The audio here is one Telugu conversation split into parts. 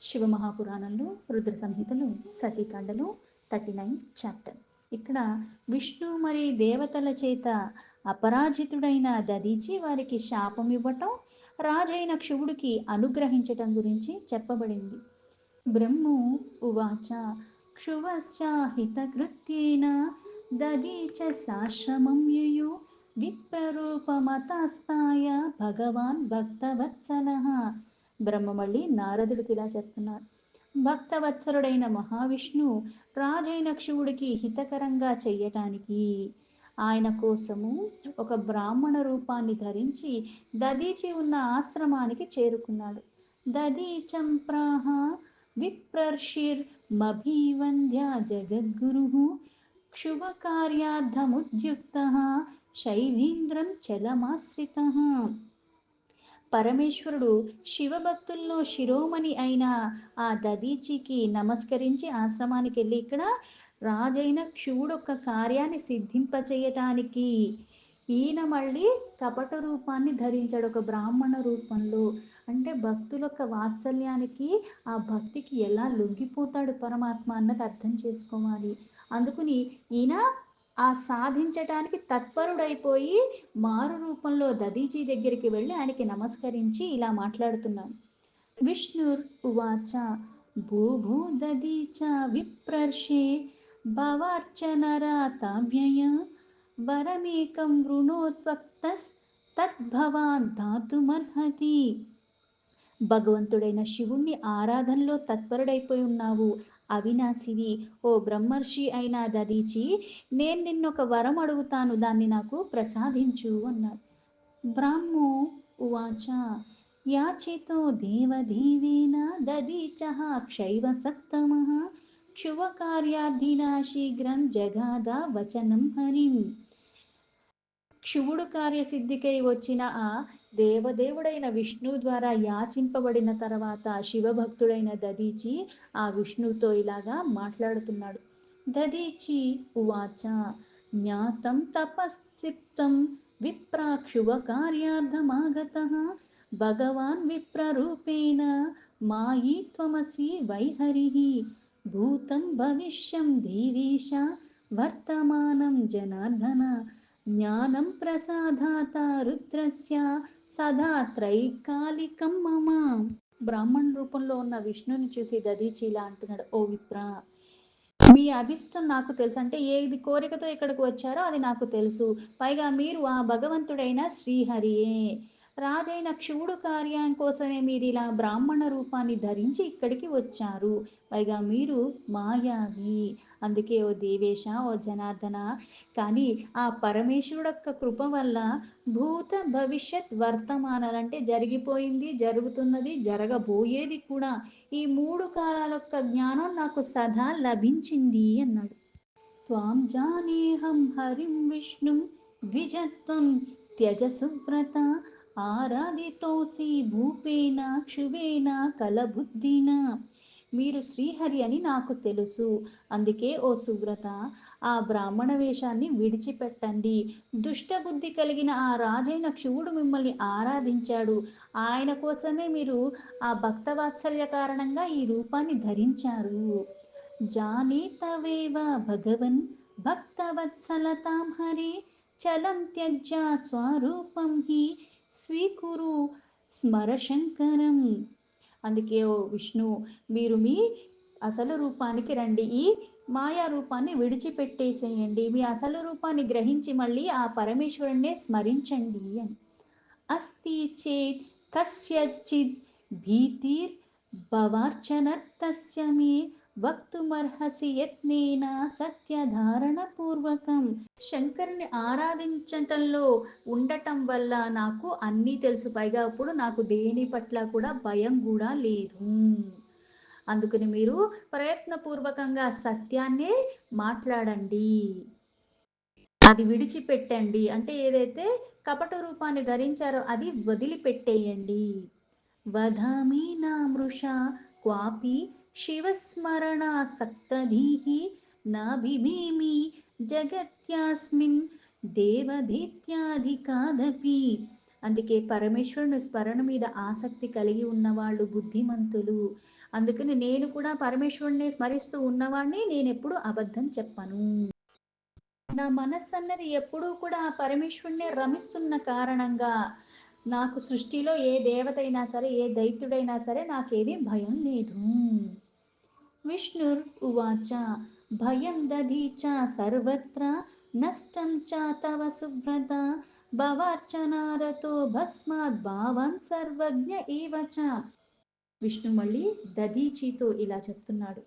శివమహాపురాణంలో రుద్ర సంహితలో సతీకాండలో 39 చాప్టర్. ఇక్కడ విష్ణు మరి దేవతల చేత అపరాజితుడైన దదీచి వారికి శాపం ఇవ్వటం, రాజైన శివుడికి అనుగ్రహించటం గురించి చెప్పబడింది. బ్రహ్మో ఉవాచ క్షువశ్చాహితకృత్యేన దదీచ సాశ్రమం యయో విప్రరూపమతాస్తాయ భగవాన్ భక్తవత్సలః. బ్రహ్మ మళ్ళీ నారదుడికి ఇలా చెప్తున్నారు. భక్తవత్సలుడైన మహావిష్ణు రాజైన శివుడికి హితకరంగా చెయ్యటానికి ఆయన కోసము ఒక బ్రాహ్మణ రూపాన్ని ధరించి దదీచి ఉన్న ఆశ్రమానికి చేరుకున్నాడు. దదీచం ప్రాహ విప్రర్షిర్మభీవంద్య జగద్గురుః క్షువకార్యార్థముద్యుక్తః శైవీంద్రం చలమాశ్రితః. పరమేశ్వరుడు శివభక్తుల్లో శిరోమణి అయిన ఆ దదీచికి నమస్కరించి ఆశ్రమానికి వెళ్ళి ఇక్కడ రాజైన శివుడు ఒక కార్యాన్ని సిద్ధింపచేయటానికి ఈయన మళ్ళీ కపట రూపాన్ని ధరించాడు, ఒక బ్రాహ్మణ రూపంలో. అంటే భక్తుల యొక్క వాత్సల్యానికి, ఆ భక్తికి ఎలా లొంగిపోతాడు పరమాత్మ అన్నది అర్థం చేసుకోవాలి. అందుకుని ఈయన ఆ సాధించటానికి తత్పరుడైపోయి మారు రూపంలో దదీచి దగ్గరికి వెళ్ళి ఆయనకి నమస్కరించి ఇలా మాట్లాడుతున్నాను. విష్ణుర్ ఉవాచ భూభూ దదీచ విప్రర్షే భవార్చనరాతావ్యయ వరమేకం వృణోద్వక్తస్ తద్భవాన్ దాతుమర్హతి. భగవంతుడైన శివుణ్ణి ఆరాధనలో తత్పరుడైపోయి ఉన్నావు, అవినాశివి, ఓ బ్రహ్మర్షి అయిన దదీచి, నేను నిన్నొక వరం అడుగుతాను, దాన్ని నాకు ప్రసాదించు అన్నాడు. బ్రాహ్మో ఉవాచ యాచితో దేవదేవేన దదీచః క్షైవ సత్తమః క్షువకార్యార్థినా శీఘ్రం జగాద వచనం హరిం. శివుడు కార్యసిద్ధికై వచ్చిన ఆ దేవదేవుడైన విష్ణు ద్వారా యాచింపబడిన తర్వాత శివభక్తుడైన దదీచి ఆ విష్ణుతో ఇలాగా మాట్లాడుతున్నాడు. దదీచి ఉవాచ జ్ఞాతం తపశ్చిత్తం విప్రాక్షువ కార్యార్థమాగతః భగవాన్ విప్రరూపేణ మాయి త్వమసి వైహరిః భూతం భవిష్యం దేవేశ వర్తమానం జనార్దన జ్ఞానం ప్రసాదాత రుద్రస్య సదా త్రైకాలికం మమ. బ్రాహ్మణ రూపంలో ఉన్న విష్ణుని చూసి దదీచి ఇలా అంటున్నాడు, ఓ విప్ర, మీ అభిష్టం నాకు తెలుసు. అంటే ఏది కోరికతో ఇక్కడికి వచ్చారో అది నాకు తెలుసు. పైగా మీరు ఆ భగవంతుడైన శ్రీహరియే. రాజైన శివుడు కార్యం కోసమే మీరు ఇలా బ్రాహ్మణ రూపాన్ని ధరించి ఇక్కడికి వచ్చారు. పైగా మీరు మాయావి. అందుకే ఓ దేవేశ, ఓ జనార్దన, కానీ ఆ పరమేశ్వరుడు యొక్క కృప వల్ల భూత భవిష్యత్ వర్తమానాలంటే జరిగిపోయింది, జరుగుతున్నది, జరగబోయేది కూడా, ఈ మూడు కాలాల యొక్క జ్ఞానం నాకు సదా లభించింది అన్నాడు. త్వాం జానేహం హరిం విష్ణుం ద్విజత్వం త్యజ సువ్రత ఆరాధితోసి భూపేన క్షువేన కలబుద్ధిన. మీరు శ్రీహరి అని నాకు తెలుసు, అందుకే ఓ సువ్రత, ఆ బ్రాహ్మణ వేషాన్ని విడిచిపెట్టండి. దుష్టబుద్ధి కలిగిన ఆ రాజైన శివుడు మిమ్మల్ని ఆరాధించాడు, ఆయన కోసమే మీరు ఆ భక్తవాత్సల్య కారణంగా ఈ రూపాన్ని ధరించారు. జానే తవేవ భగవన్ భక్తవత్సలతాం హరే చలం త్యజ్య స్వరూపం హి స్వీకురు స్మర శంకరం. అందుకే ఓ విష్ణు, మీరు మీ అసలు రూపానికి రండి, ఈ మాయా రూపాన్ని విడిచిపెట్టేసేయండి, మీ అసలు రూపాన్ని గ్రహించి మళ్ళీ ఆ పరమేశ్వరుణ్ణే స్మరించండి అని. అస్తి చేత్ కస్యచిద్ భీతిర్ భవార్చనర్తస్య మే వక్తుమర్హసి యత్నేన సత్యధారణ పూర్వకం. శంకరుని ఆరాధించటంలో ఉండటం వల్ల నాకు అన్నీ తెలుసు, పైగా ఇప్పుడు నాకు దేని పట్ల కూడా భయం కూడా లేదు. అందుకని మీరు ప్రయత్నపూర్వకంగా సత్యాన్నే మాట్లాడండి, అది విడిచిపెట్టండి. అంటే ఏదైతే కపట రూపాన్ని ధరించారో అది వదిలిపెట్టేయండి. వదామి నామృషా క్వాపి శివస్మరణాసక్తధీః నాభిమేమి జగత్యాస్మిన్ దేవదేత్యాధికాదపి. అందుకే పరమేశ్వరుని స్మరణ మీద ఆసక్తి కలిగి ఉన్నవాళ్ళు బుద్ధిమంతులు. అందుకని నేను కూడా పరమేశ్వరుడిని స్మరిస్తూ ఉన్నవాడిని, నేనెప్పుడు అబద్ధం చెప్పను. నా మనస్సన్నది ఎప్పుడూ కూడా ఆ పరమేశ్వరుడినే రమిస్తున్న కారణంగా నాకు సృష్టిలో ఏ దేవత అయినా సరే, ఏ దైత్యుడైనా సరే నాకేమీ భయం లేదు. విష్ణుర్ ఉవాచ భయం దధీచ సర్వత్ర నష్టం చ తవ సువ్రత భవార్చనారతో భస్మాత్ భావాన్ సర్వజ్ఞ ఏవ చ. విష్ణు మళ్ళీ దధీచితో ఇలా చెప్తున్నాడు.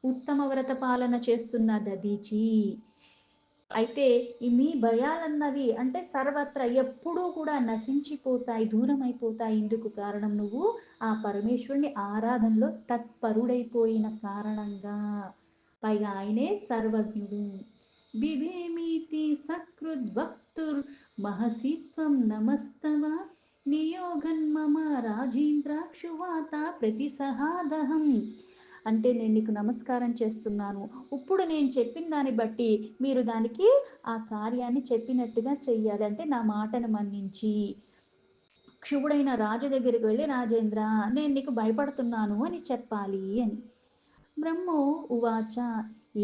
ఉత్తమ వ్రత పాలన చేస్తున్న దధీచి, అయితే ఈ మీ భయాలన్నవి అంటే సర్వత్రా ఎప్పుడూ కూడా నశించిపోతాయి, దూరం అయిపోతాయి. ఇందుకు కారణం నువ్వు ఆ పరమేశ్వరుని ఆరాధనలో తత్పరుడైపోయిన కారణంగా. పైగా ఆయనే సర్వజ్ఞుడు. బిభేమీతి సకృద్వక్తుర్ మహసిత్వం నమస్తవ నియోగన్మమ రాజేంద్రాక్షువాత ప్రతిసహాదహం. అంటే నేను నీకు నమస్కారం చేస్తున్నాను. ఇప్పుడు నేను చెప్పిన దాన్ని బట్టి మీరు దానికి ఆ కార్యాన్ని చెప్పినట్టుగా చెయ్యాలి. అంటే నా మాటను మన్నించి క్షువుడైన రాజు దగ్గరికి వెళ్ళి, రాజేంద్ర నేను నీకు భయపడుతున్నాను అని చెప్పాలి అని. బ్రహ్మో ఉవాచ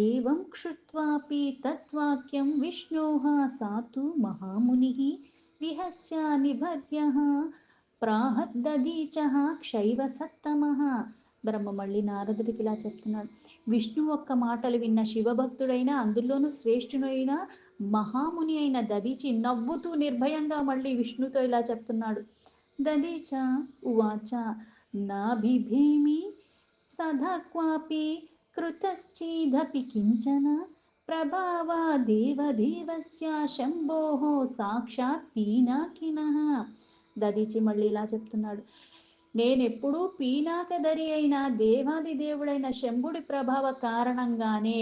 ఏవం క్షుత్వాపి తద్వాక్యం విష్ణోః సాతు మహామునిః విహస్య నిభర్యః ప్రాహద్దదీచః క్షైవ సత్తమః. బ్రహ్మ మళ్ళీ నారదుడికి ఇలా చెప్తున్నాడు. విష్ణు ఒక్క మాటలు విన్న శివభక్తుడైన, అందులోనూ శ్రేష్ఠుడైన మహాముని అయిన దదీచి నవ్వుతూ నిర్భయంగా మళ్ళీ విష్ణుతో ఇలా చెప్తున్నాడు. దదీచ ఉవాచ నాభిభేమి సదా క్వాపి కృతశ్చేదపి కించన ప్రభావా దేవదేవస్య శంభోః సాక్షాత్ పీనాకినః. దదీచి మళ్ళీ ఇలా చెప్తున్నాడు. నేనెప్పుడూ పీనాకధరి అయిన దేవాది దేవుడైన శంభుడి ప్రభావ కారణంగానే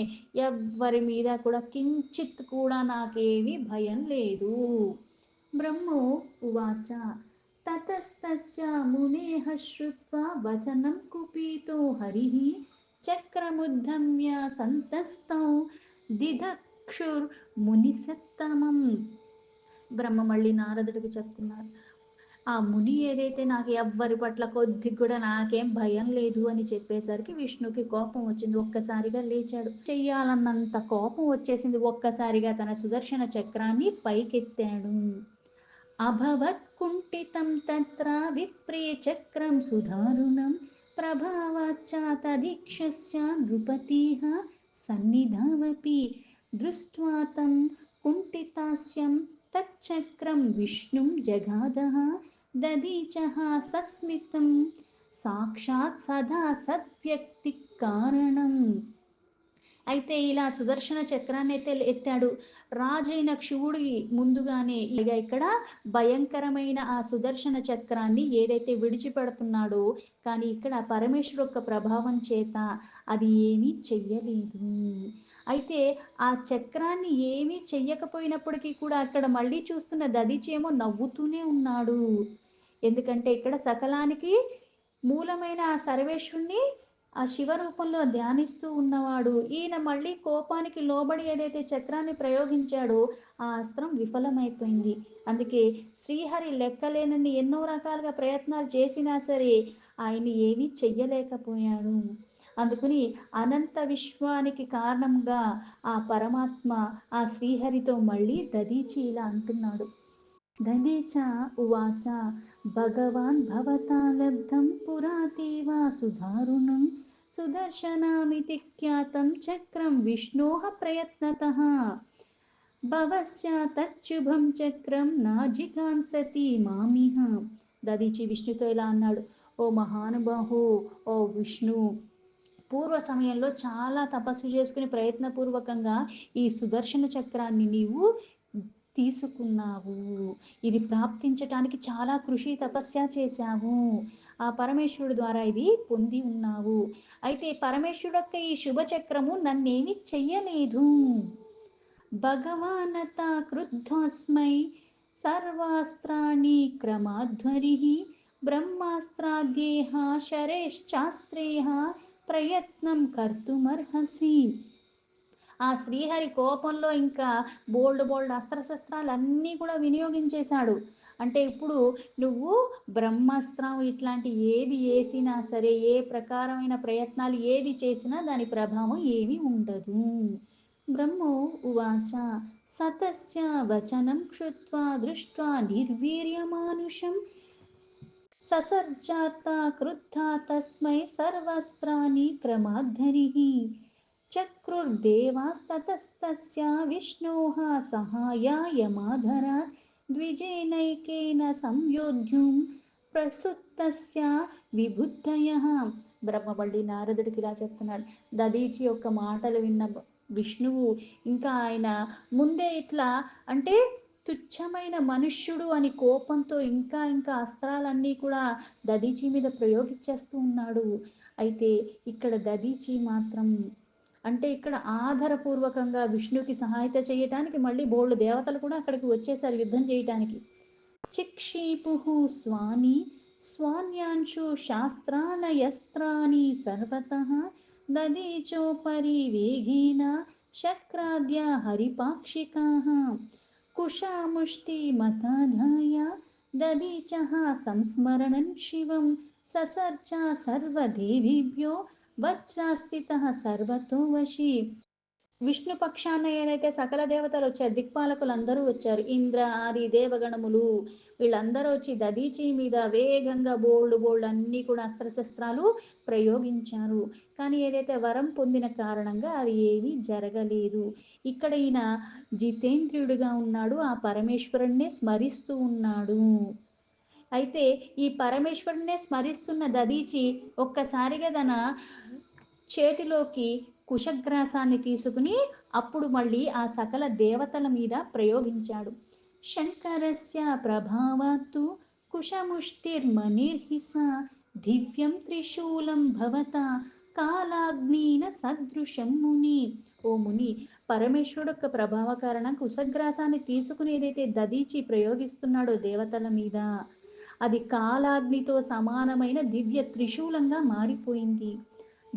ఎవ్వరి మీద కూడా కించిత్ కూడా నాకేమీ భయం లేదు. బ్రహ్మో ఉవాచ తతస్తస్య మునేః శ్రుత్వా వచనం కుపీతో హరిః చక్రముద్ధమ్య సంతస్తౌ దిదక్షుర్ మునిసత్తమం. బ్రహ్మ మళ్ళీ నారదుడికి చెప్తున్నారు. ఆ ముని ఏదైతే నాకు ఎవ్వరి పట్ల కొద్ది కూడా నాకేం భయం లేదు అని చెప్పేసరికి విష్ణుకి కోపం వచ్చింది. ఒక్కసారిగా లేచాడు. చెయ్యాలన్నంత కోపం వచ్చేసింది. ఒక్కసారిగా తన సుదర్శన చక్రాన్ని పైకెత్తాడు. అభవత్ కుంఠితం తత్ర విప్రే చక్రం సుధారుణం ప్రభావాచ్చాతదీక్షస్య నృపతిః సన్నిధావపి దృష్ట్వా తం కుంఠితాస్యం తచ్చక్రం విష్ణుం జగాదః దదీచః సస్మితం సాక్షాత్ సదా సద్వ్యక్తి కారణం. అయితే ఇలా సుదర్శన చక్రాన్ని అయితే ఎత్తాడు. రాజైన శివుడి ముందుగానే ఇక ఇక్కడ భయంకరమైన ఆ సుదర్శన చక్రాన్ని ఏదైతే విడిచిపెడుతున్నాడో, కానీ ఇక్కడ పరమేశ్వరు యొక్క ప్రభావం చేత అది ఏమీ చెయ్యలేదు. అయితే ఆ చక్రాన్ని ఏమీ చెయ్యకపోయినప్పటికీ కూడా అక్కడ మళ్ళీ చూస్తున్న దదిచేమో నవ్వుతూనే ఉన్నాడు. ఎందుకంటే ఇక్కడ సకలానికి మూలమైన ఆ సర్వేశ్వరుణ్ణి ఆ శివరూపంలో ధ్యానిస్తూ ఉన్నవాడు. ఈయన మళ్ళీ కోపానికి లోబడి ఏదైతే చక్రాన్ని ప్రయోగించాడో ఆ అస్త్రం విఫలమైపోయింది. అందుకే శ్రీహరి లెక్కలేనన్ని ఎన్నో రకాలుగా ప్రయత్నాలు చేసినా సరే ఆయన్ని ఏమీ చెయ్యలేకపోయాడు. అందుకని అనంత విశ్వానికి కారణంగా ఆ పరమాత్మ ఆ శ్రీహరితో మళ్ళీ దదీచి ఇలా అంటున్నాడు. దదీచ ఉవాచ భగవాన్ భవతా లబ్ధం పురాతేవ సుధారుణం సుదర్శనామితి ఖ్యాతం చక్రం విష్ణోః ప్రయత్నతః భవస్య తచ్చుభం చక్రం నాజిగాంసతి మామిహ. దదీచి విష్ణుతో ఇలా అన్నాడు. ఓ మహానుభాహు, ఓ విష్ణు, పూర్వ సమయంలో చాలా తపస్సు చేసుకుని ప్రయత్నపూర్వకంగా ఈ సుదర్శన చక్రాన్ని నీవు తీసుకున్నావు. ఇది ప్రాప్తించటానికి చాలా కృషి తపస్య చేశావు. ఆ పరమేశ్వరుడు ద్వారా ఇది పొంది ఉన్నావు. అయితే పరమేశ్వరుడు యొక్క ఈ శుభచక్రము నన్నేమి చెయ్యలేదు. భగవానత క్రుద్ధోస్మై సర్వాస్త్రాణి క్రమాధ్వరిః బ్రహ్మాస్త్రాద్యేహ శరైశ్చాస్త్రైః ప్రయత్నం కర్తుమర్హసి. ఆ శ్రీహరి కోపంలో ఇంకా బోల్డ్ బోల్డ్ అస్త్రశస్త్రాలు అన్నీ కూడా వినియోగించేశాడు. అంటే ఇప్పుడు నువ్వు బ్రహ్మాస్త్రం ఇట్లాంటి ఏది వేసినా సరే, ఏ ప్రకారమైన ప్రయత్నాలు ఏది చేసినా దాని ప్రభావం ఏమీ ఉండదు. బ్రహ్మో ఉవాచ సతస్య వచనం క్షుత్వా దృష్ట్వా నిర్వీర్యమానుషం ససర్జార్త క్రుద్ధా తస్మై సర్వస్త్రాణి క్రమాద్ధరిః చక్రుర్దేవాస్తతస్తస్య విష్ణోః సహాయాయ మాధరాత్ ద్విజేనైకేన సంయోధ్యుం ప్రసుత్తస్య విబుద్ధయః. బ్రహ్మబల్లి నారదుడికి ఇలా చెప్తున్నాడు. దదీచి యొక్క మాటలు విన్న విష్ణువు ఇంకా ఆయన ముందే ఇట్లా అంటే తుచ్చమైన మనుష్యుడు అని కోపంతో ఇంకా ఇంకా అస్త్రాలన్నీ కూడా దదీచి మీద ప్రయోగించేస్తూ ఉన్నాడు. అయితే ఇక్కడ దదీచి మాత్రం అంటే ఇక్కడ ఆధారపూర్వకంగా విష్ణుకి సహాయత చేయటానికి మళ్ళీ బోళ్ళు దేవతలు కూడా అక్కడికి వచ్చేసారు యుద్ధం చేయటానికి. చిక్షీపుః స్వాని స్వాన్యాంశు శాస్త్రాణయస్త్రాణి సర్వతః దదీచోపరి వేగేన శక్రాద్య హరిపాక్షికాః కుశాముష్టిమతాధాయ దదీచः సంస్మరణం శివం ససర్జ సర్వదేవేభ్యో వజ్రాస్థితః సర్వతో వశి. విష్ణు పక్షాన ఏదైతే సకల దేవతలు వచ్చారు, దిక్పాలకులు అందరూ వచ్చారు, ఇంద్ర ఆది దేవగణములు వీళ్ళందరూ వచ్చి దదీచి మీద వేగంగా బోల్డ్ బోల్డ్ అన్నీ కూడా అస్త్రశస్త్రాలు ప్రయోగించారు. కానీ ఏదైతే వరం పొందిన కారణంగా అవి ఏమీ జరగలేదు. ఇక్కడ ఈయన జితేంద్రియుడిగా ఉన్నాడు, ఆ పరమేశ్వరుణ్ణే స్మరిస్తూ ఉన్నాడు. అయితే ఈ పరమేశ్వరుణ్ణే స్మరిస్తున్న దదీచి ఒక్కసారిగా తన చేతిలోకి కుశగ్రాసాన్ని తీసుకుని అప్పుడు మళ్ళీ ఆ సకల దేవతల మీద ప్రయోగించాడు. శంకరస్య ప్రభావాత్తు కుశముష్టిర్మణిర్హిస దివ్యం త్రిశూలం భవత కాలాగ్నిన సదృశం ముని. ఓ ముని, పరమేశ్వరుడు యొక్క ప్రభావ కారణం కుశగ్రాసాన్ని తీసుకుని ఏదైతే దదీచి ప్రయోగిస్తున్నాడో దేవతల మీద, అది కాలాగ్నితో సమానమైన దివ్య త్రిశూలంగా మారిపోయింది.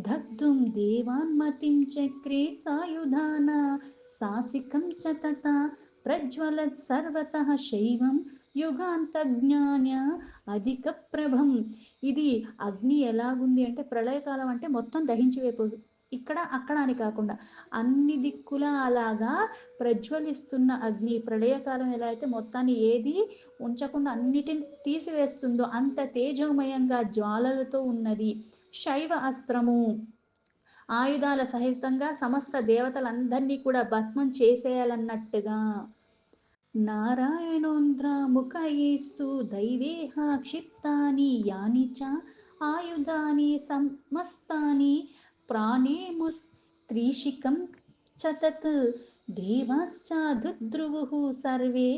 దగ్ధుం దేవాన్మతిం చక్రే సాయుధాన సాసికం చ తథా ప్రజ్వలత్ సర్వతః శైవం యుగాంతజ్ఞాన అధిక ప్రభం. ఇది అగ్ని ఎలాగుంది అంటే ప్రళయకాలం అంటే మొత్తం దహించి వేయపోదు, ఇక్కడ అక్కడ అని కాకుండా అన్ని దిక్కులా అలాగా ప్రజ్వలిస్తున్న అగ్ని. ప్రళయకాలం ఎలా అయితే మొత్తాన్ని ఏది ఉంచకుండా అన్నిటిని తీసివేస్తుందో అంత తేజోమయంగా జ్వాలలతో ఉన్నది. శైవ అస్త్రము ఆయుధాల సహితంగా సమస్త దేవతలందరినీ కూడా భస్మం చేసేయాలన్నట్టుగా. నారాయణోంద్రముఖయేస్తు దైవేహ క్షిప్తాని యాని చ ఆయుధాని సమస్తాని ప్రాణేముస్త్రీషికం చ తత్ దేవాశ్చ దుద్రువుః సర్వే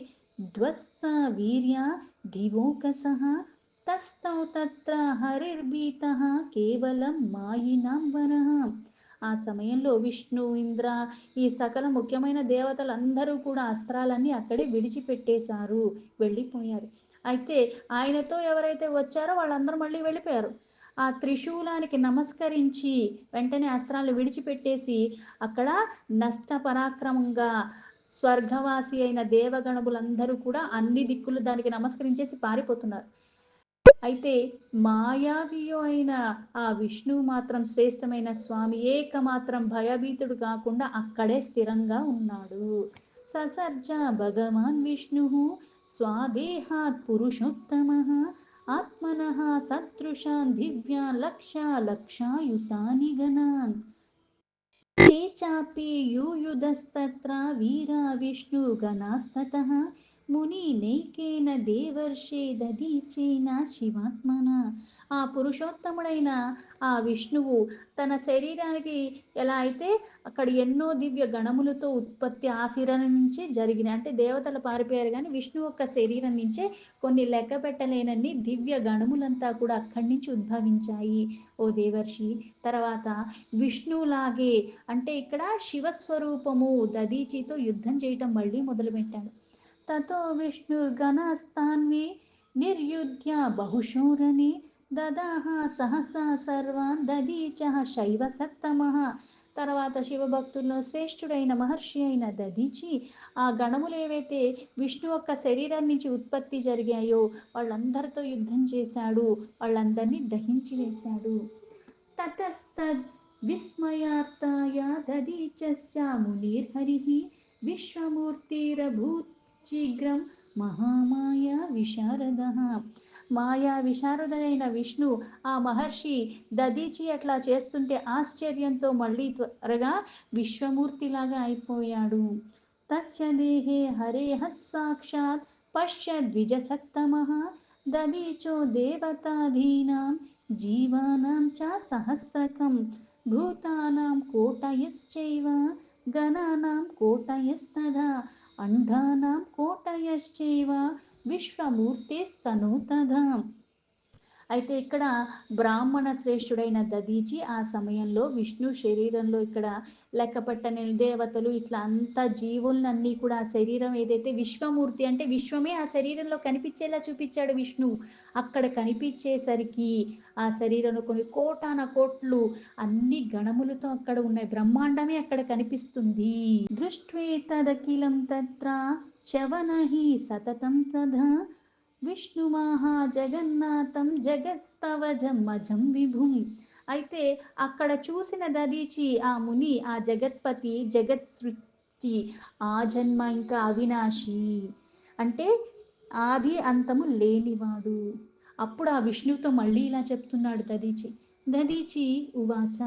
ధ్వస్త వీర్య దివోకసః తస్థౌ తత్ర హరిర్భీతః కేవలం మాయినాం వరః. ఆ సమయంలో విష్ణు ఇంద్ర ఈ సకల ముఖ్యమైన దేవతలందరూ కూడా అస్త్రాలన్నీ అక్కడే విడిచిపెట్టేశారు, వెళ్ళిపోయారు. అయితే ఆయనతో ఎవరైతే వచ్చారో వాళ్ళందరూ మళ్ళీ వెళ్ళిపోయారు. ఆ త్రిశూలానికి నమస్కరించి వెంటనే అస్త్రాలు విడిచిపెట్టేసి అక్కడ నష్ట పరాక్రమంగా స్వర్గవాసి అయిన దేవగణములందరూ కూడా అన్ని దిక్కులు దానికి నమస్కరించేసి పారిపోతున్నారు. అయితే మాయావియో అయిన ఆ విష్ణువు మాత్రం శ్రేష్టమైన స్వామి ఏకమాత్రం భయభీతుడు కాకుండా అక్కడే స్థిరంగా ఉన్నాడు. ససర్జ భగవాన్ విష్ణు స్వాదేహాత్ పురుషోత్తమ ఆత్మన సదృశాన్ దివ్యాన్ లక్ష లక్షాయుతాని గణాన్ ते चापि युयुधस्तत्र वीरा विष्णुगणास्ततः మునినైకేన దేవర్షే దదీచేన శివాత్మన. ఆ పురుషోత్తముడైన ఆ విష్ణువు తన శరీరానికి ఎలా అయితే అక్కడ ఎన్నో దివ్య గణములతో ఉత్పత్తి ఆ శరీరం నుంచి జరిగినాయి. అంటే దేవతలు పారిపోయారు కానీ విష్ణు యొక్క శరీరం నుంచే కొన్ని లెక్క పెట్టలేనన్ని దివ్య గణములంతా కూడా అక్కడి నుంచి ఉద్భవించాయి ఓ దేవర్షి. తర్వాత విష్ణువులాగే అంటే ఇక్కడ శివస్వరూపము దదీచితో యుద్ధం చేయటం మళ్ళీ మొదలుపెట్టాడు. తతో విష్ణుర్గణాస్తాన్వే నిర్యుధ్య బహుశూరనే దదాహ సహసా సర్వాన్ దదీచ శైవ సత్తమః. తర్వాత శివభక్తుల్లో శ్రేష్ఠుడైన మహర్షి అయిన దధీచి ఆ గణములు ఏవైతే విష్ణు యొక్క శరీరం నుంచి ఉత్పత్తి జరిగాయో వాళ్ళందరితో యుద్ధం చేశాడు, వాళ్ళందరినీ దహించి వేశాడు. తతస్తద్ విస్మయార్తాయ దధీచస్య మునిర్హరిః విశ్వమూర్తిరభూత్ శీఘ్రం మహామాయా విశారదః. మాయా విశారదుడైన విష్ణు ఆ మహర్షి దధీచి అట్లా చేస్తుంటే ఆశ్చర్యంతో మళ్ళీ త్వరగా విశ్వమూర్తిలాగా అయిపోయాడు. తస్య దేహే హరేః సాక్షాత్ పశ్య ద్విజసత్తమః దధీచో దేవతాధీనాం జీవానాం చ సహస్రకం భూతానాం కోటయశ్చైవ గణానాం కోటయస్తథా అండానాం కోటయశ్చైవ విశ్వమూర్తిస్తను తథా. అయితే ఇక్కడ బ్రాహ్మణ శ్రేష్ఠుడైన దధీచి ఆ సమయంలో విష్ణు శరీరంలో ఇక్కడ లెక్కపట్టని దేవతలు ఇట్లా అంత జీవులన్నీ కూడా ఆ శరీరం ఏదైతే విశ్వమూర్తి అంటే విశ్వమే ఆ శరీరంలో కనిపించేలా చూపించాడు విష్ణు. అక్కడ కనిపించేసరికి ఆ శరీరంలో కొన్ని కోటాన కోట్లు అన్ని గణములతో అక్కడ ఉన్నాయి, బ్రహ్మాండమే అక్కడ కనిపిస్తుంది. దృష్ట్వేతదఖిలం తత్ర శవనహి సతతం తథా విష్ణుమాహా జగన్నాథం జగత్స్తవజం మజం విభుం. అయితే అక్కడ చూసిన దదీచి ఆ ముని ఆ జగత్పతి జగత్ సృష్టి ఆ జన్మ ఇంకా అవినాశి అంటే ఆది అంతము లేనివాడు. అప్పుడు ఆ విష్ణువుతో మళ్ళీ ఇలా చెప్తున్నాడు దదీచి. దదీచి ఉవాచ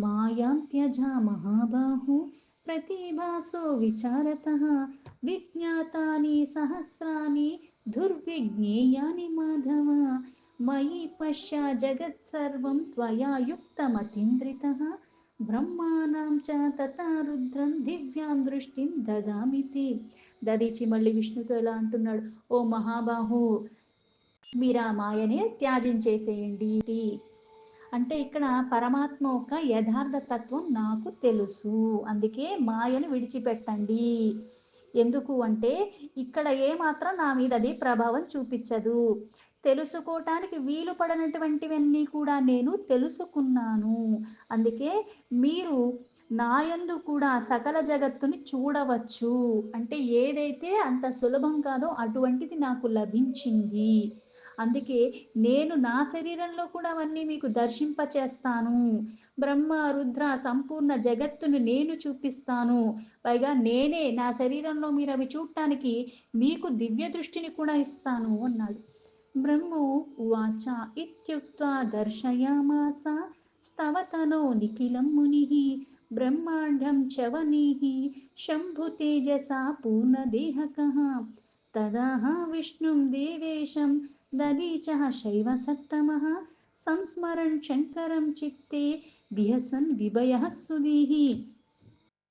మాయాం త్యజ మహాబాహు ప్రతిభాసో విచారతః విజ్ఞాతాని సహస్రాని దుర్విజ్ఞేయాని మాధవ మయి పశ్య జగత్సర్వం త్వయా యుక్తమతీంద్రితః బ్రహ్మాణం చ తథా రుద్రం దివ్యాం దృష్టిం దదామితి. దదీచి మళ్ళీ విష్ణుతో ఎలా అంటున్నాడు, ఓ మహాబాహు మీరు ఆ మాయని త్యాజించేసేయండి. అంటే ఇక్కడ పరమాత్మ యొక్క యథార్థ తత్వం నాకు తెలుసు, అందుకే మాయను విడిచిపెట్టండి. ఎందుకు అంటే ఇక్కడ ఏమాత్రం నా మీద అది ప్రభావం చూపించదు, తెలుసుకోవటానికి వీలు పడనటువంటివన్నీ కూడా నేను తెలుసుకున్నాను. అందుకే మీరు నాయందు కూడా సకల జగత్తుని చూడవచ్చు. అంటే ఏదైతే అంత సులభం కాదో అటువంటిది నాకు లభించింది. అందుకే నేను నా శరీరంలో కూడా అవన్నీ మీకు దర్శింపచేస్తాను. బ్రహ్మ రుద్ర సంపూర్ణ జగత్తును నేను చూపిస్తాను. పైగా నేనే నా శరీరంలో మీరు అవి చూడటానికి మీకు దివ్య దృష్టిని కూడా ఇస్తాను అన్నాడు. బ్రహ్మో ఉవాచ ఇత్యుక్త్వా దర్శయామాస స్తవతనో నిఖిలం మునిః బ్రహ్మాండం చవనీః శంభు తేజసా పూర్ణదేహకః తదాహ విష్ణుం దేవేశం దదీచః శైవ సత్తమః సంస్మరన్ శంకరం చిత్తే విహసన్ విభయః సుధీః.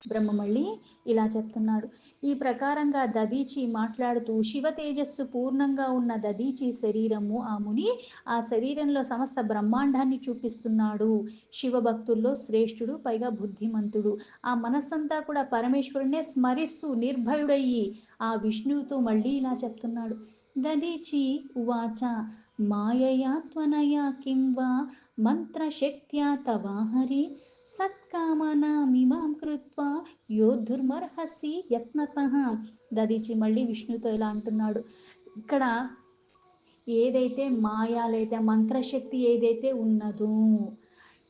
బ్రహ్మ మళ్ళీ ఇలా చెప్తున్నాడు. ఈ ప్రకారంగా దదీచి మాట్లాడుతూ శివ తేజస్సు పూర్ణంగా ఉన్న దదీచి శరీరము ఆ ముని ఆ శరీరంలో సమస్త బ్రహ్మాండాన్ని చూపిస్తున్నాడు. శివభక్తుల్లో శ్రేష్ఠుడు, పైగా బుద్ధిమంతుడు. ఆ మనస్సంతా కూడా పరమేశ్వరునే స్మరిస్తూ నిర్భయుడయ్యి ఆ విష్ణువుతో మళ్ళీ ఇలా చెప్తున్నాడు. దదీచి ఉవాచ మాయయా త్వనయా కిం వా మంత్రశక్త్యా తవాహరి సత్కామనామిమాం కృత్వా యోద్ధుర్మర్హసి యత్నతః. దదీచి మళ్ళీ విష్ణుతో ఇలా అంటున్నాడు. ఇక్కడ ఏదైతే మాయాలైతే మంత్రశక్తి ఏదైతే ఉన్నదో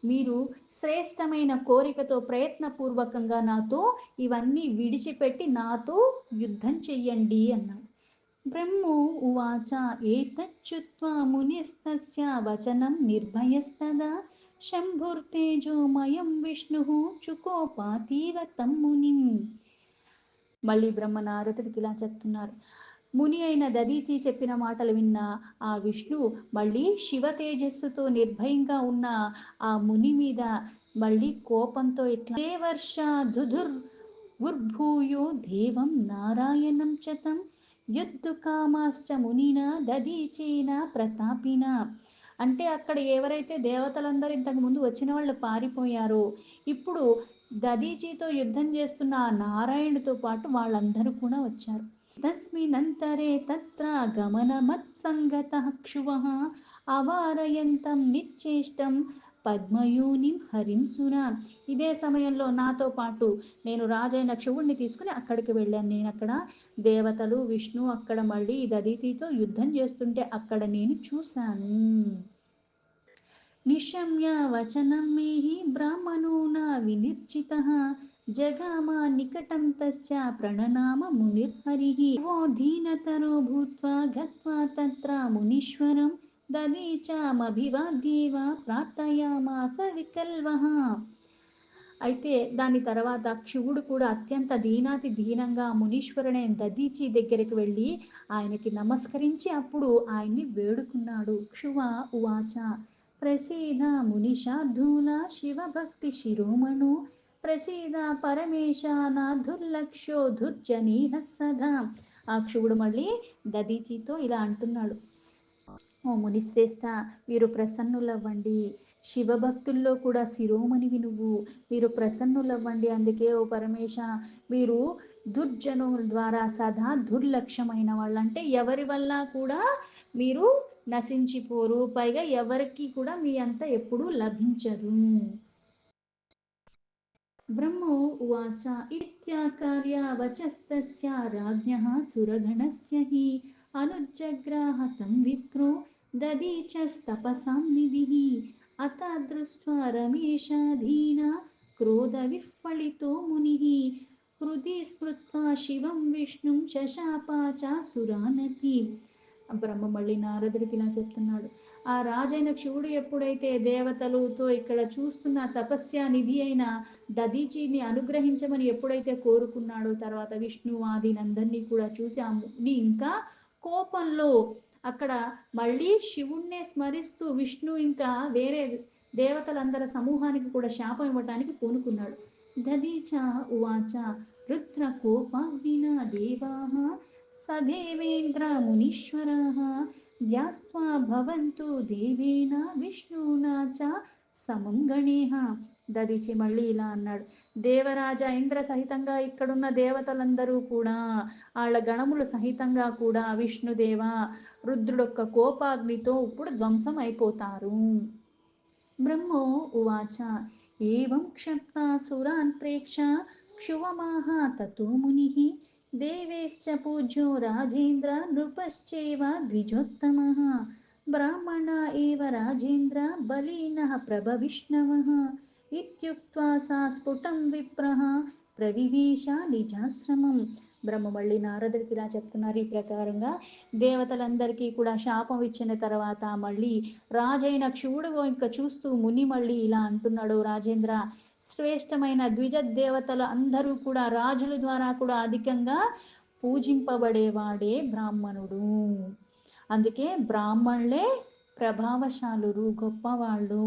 మీరు శ్రేష్టమైన కోరికతో ప్రయత్నపూర్వకంగా నాతో ఇవన్నీ విడిచిపెట్టి నాతో యుద్ధం చెయ్యండి అన్నాడు. బ్రహ్మో ఉవాచ ఏతచ్చుత్వా మునిస్తస్య వచనం నిర్భయస్తదా శంభుర్తేజోమయం విష్ణుః చుకోపాతీవ తం మునిం. మళ్ళీ బ్రహ్మ నారదుడికి ఇలా చెప్తున్నారు. ముని అయిన దదీచి చెప్పిన మాటలు విన్న ఆ విష్ణు మళ్ళీ శివ తేజస్సుతో నిర్భయంగా ఉన్న ఆ ముని మీద మళ్ళీ కోపంతో ఇట్లా దేవర్ష దుధుర్ ఉర్భూయో దేవం నారాయణం చతం యుద్ధు కామాశ్చ మునిన దదీచేన ప్రతాపిన. అంటే అక్కడ ఎవరైతే దేవతలందరూ ఇంతకు ముందు వచ్చిన వాళ్ళు పారిపోయారో ఇప్పుడు దదీచితో యుద్ధం చేస్తున్న ఆ నారాయణుడితో పాటు వాళ్ళందరూ కూడా వచ్చారు. తస్మినంతరే తత్ర గమనమత్సంగతః క్షువః అవారయంతం నిశ్చేష్టం పద్మయూనిం హరిం సురా. ఇదే సమయంలో నాతో పాటు నేను రాజైన శివుణ్ణి తీసుకుని అక్కడికి వెళ్ళాను. నేను అక్కడ దేవతలు విష్ణు అక్కడ మళ్ళీ దదితితో యుద్ధం చేస్తుంటే అక్కడ నేను చూశాను. నిశమ్య వచనం మే బ్రాహ్మణో న వినిర్జితః జగామ నికటం తస్య ప్రణనామ మునిర్హరిః वो दीनतरो भूत्वा गत्वा तत्र मुनीश्वरं ददीचामभिवाद्येव प्रार्थयामास विकल्वः. అయితే దాని తర్వాత శివుడు కూడా అత్యంత దీనాతి దీనంగా మునీశ్వరుడైన దదీచి దగ్గరికి వెళ్ళి ఆయనకి నమస్కరించి అప్పుడు ఆయన్ని వేడుకున్నాడు. క్షువ ఉవాచ ప్రసీద మునిషాధూల శివభక్తి శిరోమణు ప్రసీద పరమేశ నా దుర్లక్ష్యో దుర్జనీహ సదా. ఆ శివుడు మళ్ళీ దదీచితో ఇలా అంటున్నాడు. ఓ మునిశ్రేష్ఠ, మీరు ప్రసన్నులవ్వండి. శివభక్తుల్లో కూడా శిరోమణివి నువ్వు. మీరు ప్రసన్నులవ్వండి. అందుకే ఓ పరమేశ, మీరు దుర్జనుల ద్వారా సదా దుర్లక్ష్యమైన వాళ్ళు, అంటే ఎవరి వల్ల కూడా మీరు నశించిపోరు, పైగా ఎవరికి కూడా మీ అంత ఎప్పుడూ లభించదు. బ్రహ్మో ఉవాచ ఇత్యాకార్య వచస్తస్య రాజ్ఞః సురగణస్య హి అనుజ్జగ్రాహ తం విప్రో దదీచస్తపసాం నిధిః అత దృష్ట్వా రమేశాధీనా క్రోధ విఫ్ఫళితో మునిః హృది స్మృత్వా శివం విష్ణుం శశాప చాసురానపి. బ్రహ్మ మళ్ళీ నారదుడికి ఇలా చెప్తున్నాడు. ఆ రాజైన శివుడు ఎప్పుడైతే దేవతలతో ఇక్కడ చూస్తున్న తపస్య నిధి అయిన దదీచిని అనుగ్రహించమని ఎప్పుడైతే కోరుకున్నాడో, తర్వాత విష్ణువాదినందరినీ కూడా చూసి ఆ ముని ఇంకా కోపంలో అక్కడ మళ్ళీ శివుణ్ణే స్మరిస్తూ విష్ణు ఇంకా వేరే దేవతలందరి సమూహానికి కూడా శాపం ఇవ్వటానికి పూనుకున్నాడు. దదీచ ఉవాచ రుద్ర కోపాగ్నినా దేవాః సదేవేంద్ర మునీశ్వరాః ధ్యాస్త్వా భవంతు దేవేన విష్ణునా చ సమం గణేః. దదిచి మళ్ళీ ఇలా అన్నాడు. దేవరాజ ఇంద్ర సహితంగా ఇక్కడున్న దేవతలందరూ కూడా, వాళ్ళ గణములు సహితంగా కూడా విష్ణుదేవ రుద్రుడొక్క కోపాగ్నితో ఇప్పుడు ధ్వంసం అయిపోతారు. బ్రహ్మో ఉవాచ ఏవం క్షప్తాసురాన్ ప్రేక్ష క్షువమాహ తతో మునిః దేవేశ్చ పూజ్యో రాజేంద్ర నృపశ్చైవ ద్విజోత్తమః బ్రాహ్మణ ఏవ రాజేంద్ర బలీనః ప్రభవిష్ణవః ఇత్యుక్త్వా సా స్ఫుటం విప్రః ప్రవివేశ నిజాశ్రమం. బ్రహ్మ మళ్ళీ నారదుడికి ఇలా చెప్తున్నారు. ఈ ప్రకారంగా దేవతలందరికీ కూడా శాపం ఇచ్చిన తర్వాత మళ్ళీ రాజైన శివుడు ఇంకా చూస్తూ ముని మళ్ళీ ఇలా అంటున్నాడు. రాజేంద్ర, శ్రేష్టమైన ద్విజ దేవతలు అందరూ కూడా రాజుల ద్వారా కూడా అధికంగా పూజింపబడేవాడే బ్రాహ్మణుడు. అందుకే బ్రాహ్మణులే ప్రభావశాలురు, గొప్పవాళ్ళు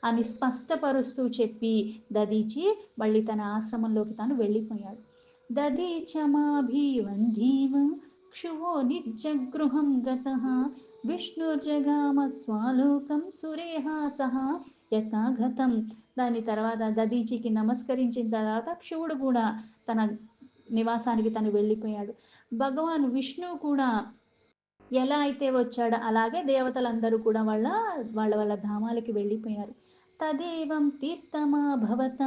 అని స్పష్టపరుస్తూ చెప్పి దదీచి మళ్ళీ తన ఆశ్రమంలోకి తాను వెళ్ళిపోయాడు. దదీచమాభివందీవ క్షువో నిర్జగృహం గతః విష్ణుర్జగామ స్వాలోకం సురేహాసహ యథాగతం. దాని తర్వాత దదీచికి నమస్కరించిన తర్వాత శివుడు కూడా తన నివాసానికి తను వెళ్ళిపోయాడు. భగవాన్ విష్ణు కూడా ఎలా అయితే వచ్చాడో అలాగే దేవతలందరూ కూడా వాళ్ళ వాళ్ళ వాళ్ళ ధామాలకి వెళ్ళిపోయారు. తదేవం తీర్థమా భవత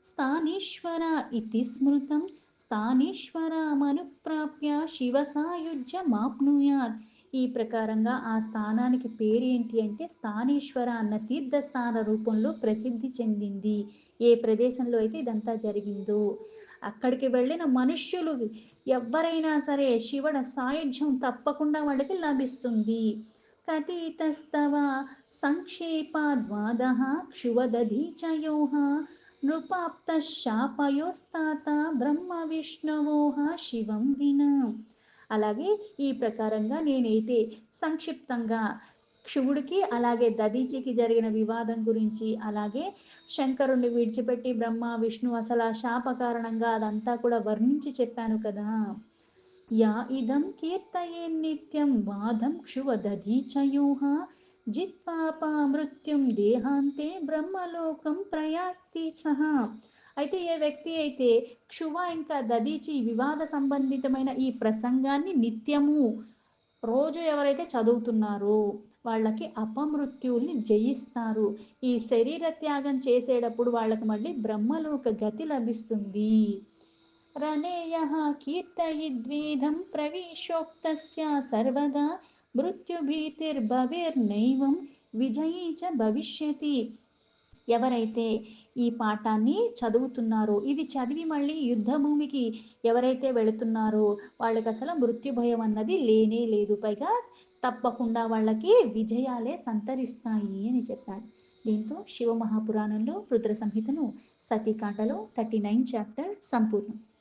స్థానీశ్వర ఇతి స్మృతం స్థానీశ్వరమనుప్రాప్య శివ సాయుధ్య మాప్నుయాత్. ఈ ప్రకారంగా ఆ స్థానానికి పేరేంటి అంటే స్థానీశ్వర అన్న తీర్థస్థాన రూపంలో ప్రసిద్ధి చెందింది. ఏ ప్రదేశంలో అయితే ఇదంతా జరిగిందో అక్కడికి వెళ్ళిన మనుష్యులు ఎవరైనా సరే శివుడు సాయుధ్యం తప్పకుండా వాళ్ళకి లభిస్తుంది. కథితస్తవ సంక్షేపాద్వాదః క్షువదధీచయోః నృపాప్త శాపయోస్తాత బ్రహ్మ విష్ణవోః శివం వినా. అలాగే ఈ ప్రకారంగా నేనైతే సంక్షిప్తంగా శివుడికి అలాగే దదీచికి జరిగిన వివాదం గురించి, అలాగే శంకరుణ్ణి విడిచిపెట్టి బ్రహ్మ విష్ణు అసలు ఆ శాప కారణంగా అదంతా కూడా వర్ణించి చెప్పాను కదా. యా ఇదం కీర్తయే నిత్యం వాదం క్షువదధీచయోః జిత్వాపా మృత్యుం దేహాంతే బ్రహ్మలోకం ప్రయాతి సహా. అయితే ఏ వ్యక్తి అయితే క్షువ ఇంకా దదీచి వివాద సంబంధితమైన ఈ ప్రసంగాన్ని నిత్యము రోజు ఎవరైతే చదువుతున్నారో, వాళ్ళకి అపమృత్యువుల్ని జయిస్తారు. ఈ శరీర త్యాగం చేసేటప్పుడు వాళ్ళకి మళ్ళీ బ్రహ్మలోక గతి లభిస్తుంది. రణేయః కీర్తయిద్వేదం ప్రవిశోక్తస్య సర్వదా మృత్యుభీతిర్భవేర్నైవం విజయీ చ భవిష్యతి. ఎవరైతే ఈ పాఠాన్ని చదువుతున్నారో, ఇది చదివి మళ్ళీ యుద్ధ భూమికి ఎవరైతే వెళుతున్నారో వాళ్ళకి అసలు మృత్యు భయం అన్నది లేనే లేదు. పైగా తప్పకుండా వాళ్ళకి విజయాలే సంతరిస్తాయి అని చెప్పాడు. దీంతో శివ మహాపురాణంలో రుద్ర సంహితను సతీకాండలో 39 చాప్టర్ సంపూర్ణం.